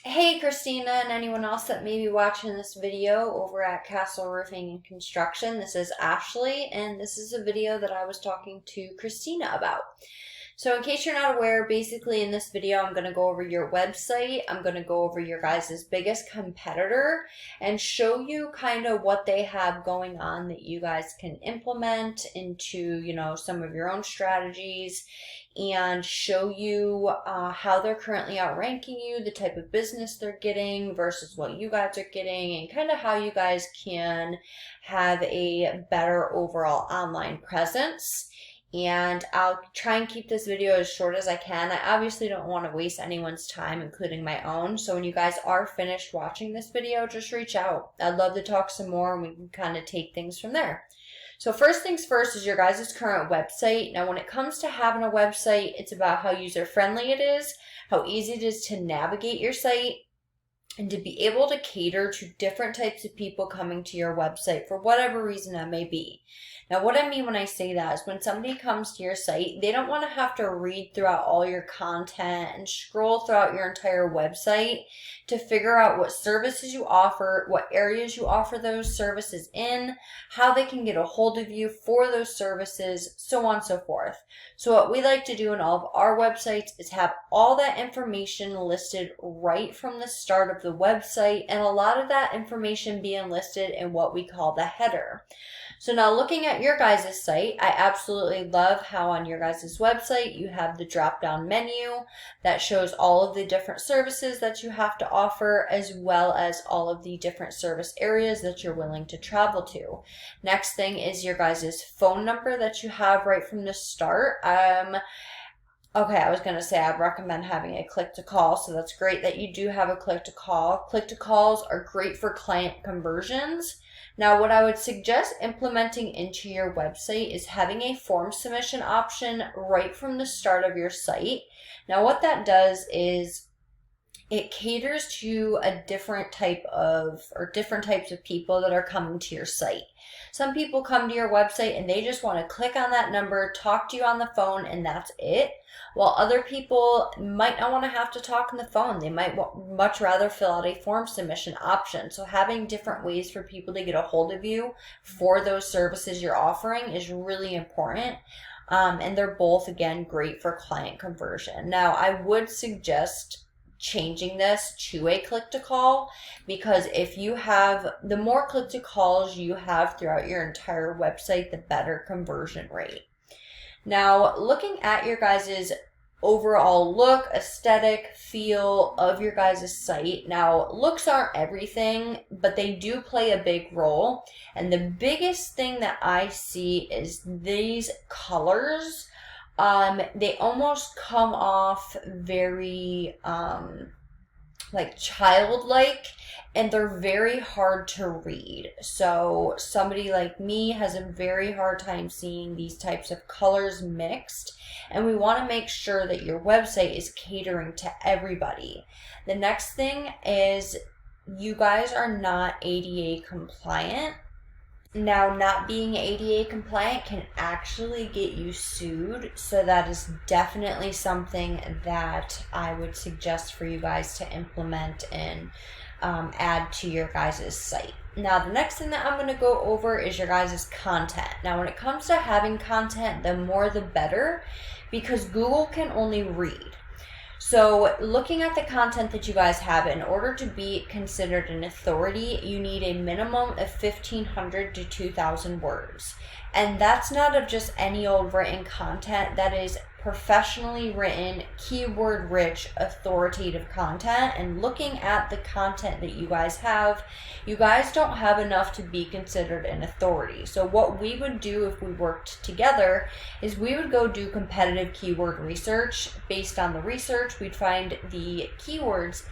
Hey Christina and anyone else that may be watching this video over at Castle Roofing and Construction. This is Ashley and this is a video that I was talking to Christina about. So in case you're not aware, basically in this video I'm going to go over your website. I'm going to go over your guys' biggest competitor and show you kind of what they have going on that you guys can implement into, some of your own strategies, and show you how they're currently outranking you, the type of business they're getting versus what you guys are getting, and kind of how you guys can have a better overall online presence. And I'll try and keep this video as short as I can. I obviously don't want to waste anyone's time, including my own. So when you guys are finished watching this video, just reach out. I'd love to talk some more and we can kind of take things from there. So first things first is your guys' current website. Now when it comes to having a website, it's about how user-friendly it is, how easy it is to navigate your site, and to be able to cater to different types of people coming to your website for whatever reason that may be. Now, what I mean when I say that is when somebody comes to your site, they don't want to have to read throughout all your content and scroll throughout your entire website to figure out what services you offer, what areas you offer those services in, how they can get a hold of you for those services, so on and so forth. So what we like to do in all of our websites is have all that information listed right from the start of the website, and a lot of that information being listed in what we call the header. So now looking at your guys' site, I absolutely love how on your guys' website you have the drop-down menu that shows all of the different services that you have to offer, as well as all of the different service areas that you're willing to travel to. Next thing is your guys' phone number that you have right from the start. Okay, I was going to say I'd recommend having a click to call, so that's great that you do have a click to call. Click to calls are great for client conversions. Now, what I would suggest implementing into your website is having a form submission option right from the start of your site. Now, what that does is it caters to a different types of people that are coming to your site. Some people come to your website and they just want to click on that number, talk to you on the phone, and that's it. While other people might not want to have to talk on the phone. They might much rather fill out a form submission option. So having different ways for people to get a hold of you for those services you're offering is really important. And they're both, again, great for client conversion. Now, I would suggest changing this to a click to call, because if you have the more click to calls you have throughout your entire website, the better conversion rate. Now, looking at your guys' overall look, aesthetic, feel of your guys' site. Now, looks aren't everything, but they do play a big role. And the biggest thing that I see is these colors. They almost come off very like childlike, and they're very hard to read. So somebody like me has a very hard time seeing these types of colors mixed, and we want to make sure that your website is catering to everybody. The next thing is you guys are not ADA compliant. Now, not being ADA compliant can actually get you sued, so that is definitely something that I would suggest for you guys to implement and add to your guys' site. Now, the next thing that I'm going to go over is your guys' content. Now, when it comes to having content, the more the better, because Google can only read. So looking at the content that you guys have, in order to be considered an authority, you need a minimum of 1,500 to 2,000 words. And that's not of just any old written content. That is professionally written, keyword-rich, authoritative content. And looking at the content that you guys have, you guys don't have enough to be considered an authority. So what we would do if we worked together is we would go do competitive keyword research. Based on the research, we'd find the keywords,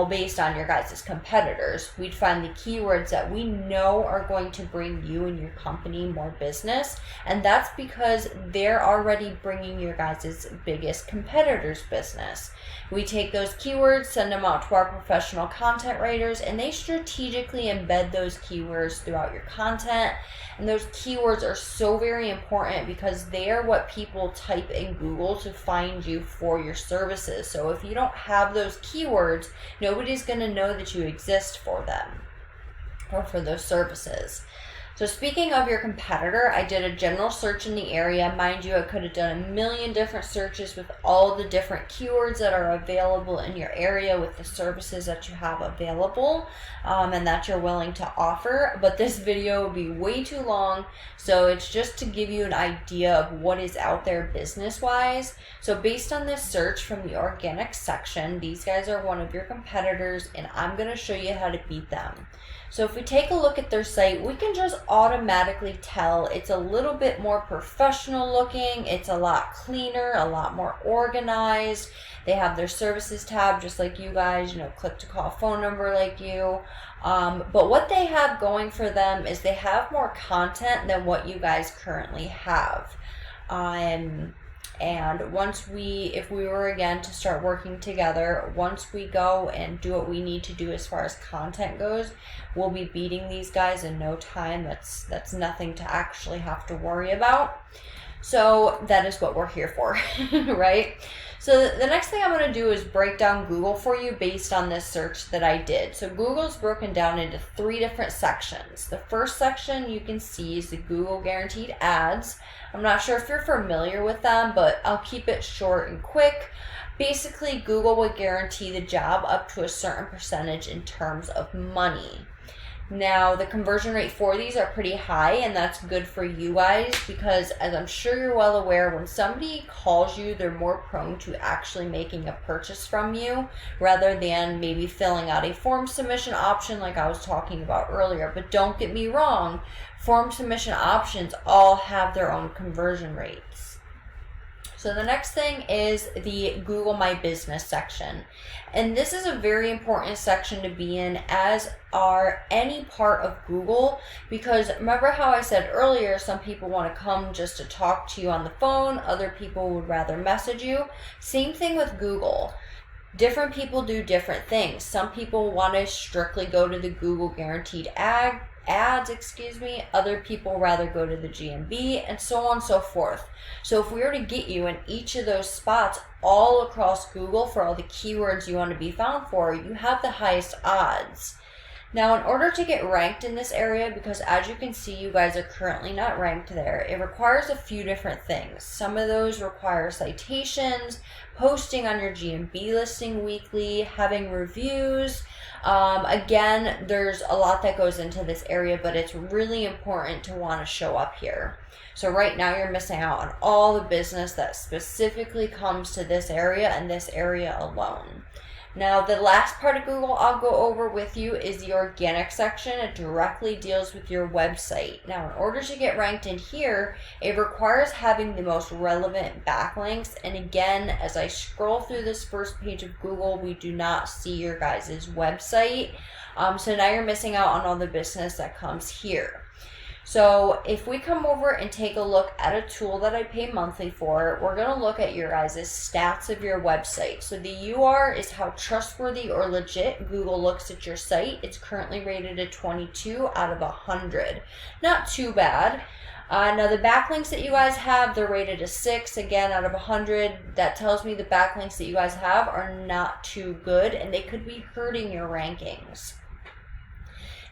based on your guys' competitors, we'd find the keywords that we know are going to bring you and your company more business. And that's because they're already bringing your guys' biggest competitors business. We take those keywords, send them out to our professional content writers, and they strategically embed those keywords throughout your content. And those keywords are so very important because they are what people type in Google to find you for your services. So if you don't have those keywords, Nobody's going to know that you exist for them or for those services. So speaking of your competitor, I did a general search in the area. Mind you, I could have done a million different searches with all the different keywords that are available in your area with the services that you have available and that you're willing to offer. But this video would be way too long, so it's just to give you an idea of what is out there business-wise. So based on this search from the organic section, these guys are one of your competitors, and I'm going to show you how to beat them. So if we take a look at their site, we can just automatically tell it's a little bit more professional looking. It's a lot cleaner, a lot more organized. They have their services tab just like you guys, click to call phone number like you. But what they have going for them is they have more content than what you guys currently have. And if we were again to start working together, once we go and do what we need to do as far as content goes, we'll be beating these guys in no time. That's nothing to actually have to worry about. So that is what we're here for, right? So the next thing I'm going to do is break down Google for you based on this search that I did. So Google's broken down into 3 different sections. The first section you can see is the Google Guaranteed Ads. I'm not sure if you're familiar with them, but I'll keep it short and quick. Basically, Google will guarantee the job up to a certain percentage in terms of money. Now, the conversion rate for these are pretty high, and that's good for you guys because, as I'm sure you're well aware, when somebody calls you, they're more prone to actually making a purchase from you rather than maybe filling out a form submission option like I was talking about earlier. But don't get me wrong, form submission options all have their own conversion rates. So the next thing is the Google My Business section. And this is a very important section to be in, as are any part of Google, because remember how I said earlier, some people want to come just to talk to you on the phone, other people would rather message you. Same thing with Google. Different people do different things. Some people want to strictly go to the Google Guaranteed Ads, other people rather go to the GMB, and so on and so forth. So if we were to get you in each of those spots all across Google for all the keywords you want to be found for, you have the highest odds. Now, in order to get ranked in this area, because as you can see, you guys are currently not ranked there, it requires a few different things. Some of those require citations, posting on your GMB listing weekly, having reviews. Again, there's a lot that goes into this area, but it's really important to want to show up here. So right now you're missing out on all the business that specifically comes to this area and this area alone. Now, the last part of Google I'll go over with you is the organic section. It directly deals with your website. Now, in order to get ranked in here, it requires having the most relevant backlinks. And again, as I scroll through this first page of Google, we do not see your guys' website. So now you're missing out on all the business that comes here. So if we come over and take a look at a tool that I pay monthly for, we're going to look at your guys' stats of your website. So the UR is how trustworthy or legit Google looks at your site. It's currently rated a 22 out of 100. Not too bad. Now the backlinks that you guys have, they're rated a 6, again, out of 100. That tells me the backlinks that you guys have are not too good, and they could be hurting your rankings.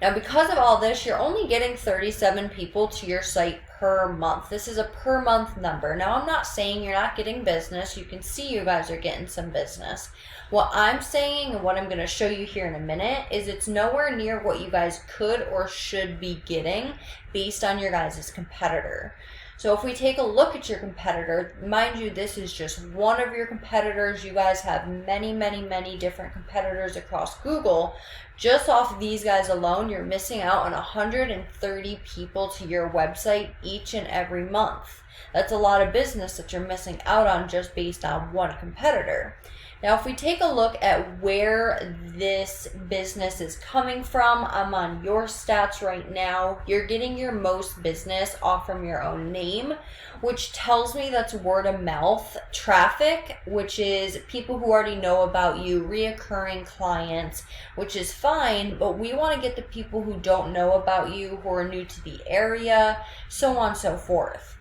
Now, because of all this, you're only getting 37 people to your site per month. This is a per month number. Now, I'm not saying you're not getting business. You can see you guys are getting some business. What I'm saying and what I'm going to show you here in a minute is it's nowhere near what you guys could or should be getting based on your guys' competitor. So if we take a look at your competitor, mind you, this is just one of your competitors. You guys have many, many, many different competitors across Google. Just off of these guys alone, you're missing out on 130 people to your website each and every month. That's a lot of business that you're missing out on just based on one competitor. Now, if we take a look at where this business is coming from, I'm on your stats right now. You're getting your most business off from your own name, which tells me that's word of mouth traffic, which is people who already know about you, reoccurring clients, which is fine, but we want to get the people who don't know about you, who are new to the area, so on and so forth.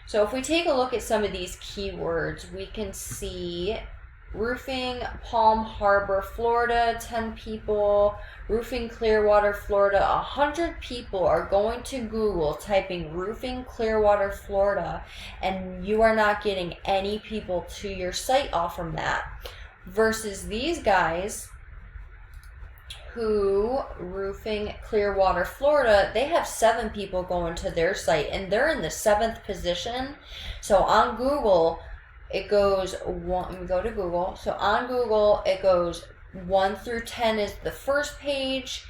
So if we take a look at some of these keywords, we can see Roofing Palm Harbor, Florida, 10 people. Roofing Clearwater, Florida, 100 people are going to Google typing Roofing Clearwater, Florida, and you are not getting any people to your site off from that. Versus these guys who, Roofing Clearwater, Florida, they have 7 people going to their site, and they're in the 7th position. So on Google, it goes one, go to Google. So on Google, it goes 1 through 10 is the first page,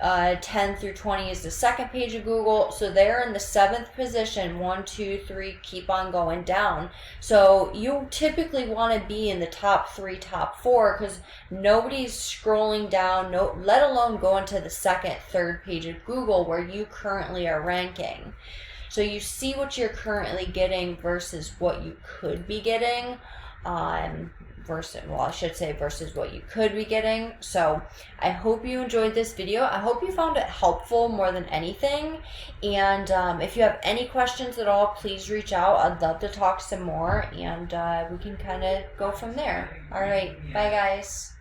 10 through 20 is the second page of Google. So they're in the 7th position. 1, 2, 3, keep on going down. So you typically want to be in the top 3, top 4, because nobody's scrolling down, let alone going to the 2nd, 3rd page of Google where you currently are ranking. So you see what you're currently getting versus what you could be getting, versus what you could be getting. So I hope you enjoyed this video. I hope you found it helpful more than anything. And if you have any questions at all, please reach out. I'd love to talk some more, and we can kind of go from there. All right. Bye, guys.